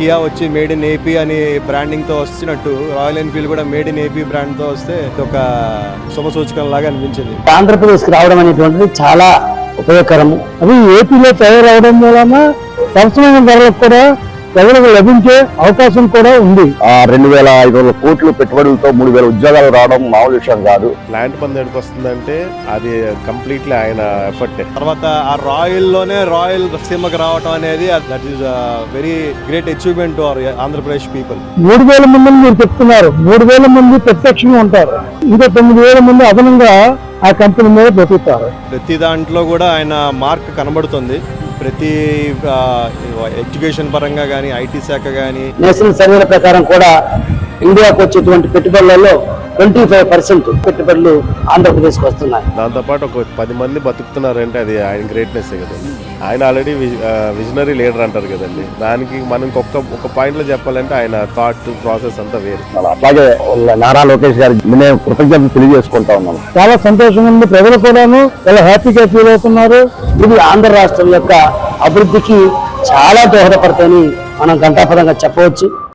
Kia వచ్చి made in AP అని branding తో వచ్చినట్టు రాయల్ ఎన్ఫీల్డ్ కూడా మేడ్ ఇన్ ఏపీ బ్రాండ్ తో వస్తే ఒక శుభసూచకం లాగా అనిపించింది. ఆంధ్రప్రదేశ్కి రావడం అనేటువంటిది చాలా ఉపయోగకరము. అది ఏపీలో తయారవడం వలన సరసమైన ధరలకు కూడా ప్రజలకు లభించే అవకాశం కూడా ఉంది. 2500 కోట్లు పెట్టుబడులతో 3000 ఉద్యోగాలు రావడం మామూలు విషయం కాదు. ప్లాంట్ పని దగ్గరికి వస్తుందంటే అది కంప్లీట్లీ ఆయన ఎఫర్ట్. తర్వాత ఆ రాయల్ లోనే రాయల్ సీమకు రావడం అనేది that is very great achievement to our Andhra Pradesh people. 3000 మందిని మీరు చెప్తున్నారు, 3000 మంది ప్రత్యక్షంగా ఉంటారు, ఇంకా 9000 మంది అదనంగా ఆ కంపెనీ మీద బ్రతుకుతారు. ప్రతి దాంట్లో కూడా ఆయన మార్క్ కనబడుతుంది. ప్రతి ఎడ్యుకేషన్ పరంగా కానీ, ఐటీ శాఖ కానీ. నేషనల్ సర్వేల ప్రకారం కూడా ఇండియాకు వచ్చేటువంటి పెట్టుబడులలో 25% పెట్టుబడులు ఆంధ్రప్రదేశ్కి వస్తున్నాయి. దాంతోపాటు ఒక 10 మంది బతుకుతున్నారంటే అది ఆయన గ్రేట్నెస్ కదండి. ఆయన ఆల్రెడీ విజనరీ లీడర్ అంటారు కదండి. దానికి మనం ఒక పాయింట్ లో చెప్పాలంటే ఆయన థాట్ ప్రాసెస్ అంతా వేరు. అట్లాగే నారా లోకేష్ గారి నేను కృతజ్ఞతలు తెలియజేసుకుంటా ఉన్నాను. చాలా సంతోషంగా ఉంది, ప్రజలు కూడాను చాలా హ్యాపీగా ఫీల్ అవుతున్నారు. ఇది ఆంధ్ర రాష్ట్రం యొక్క అభివృద్ధికి చాలా దోహదపడతాయని మనం ఘంటాపదంగా చెప్పవచ్చు.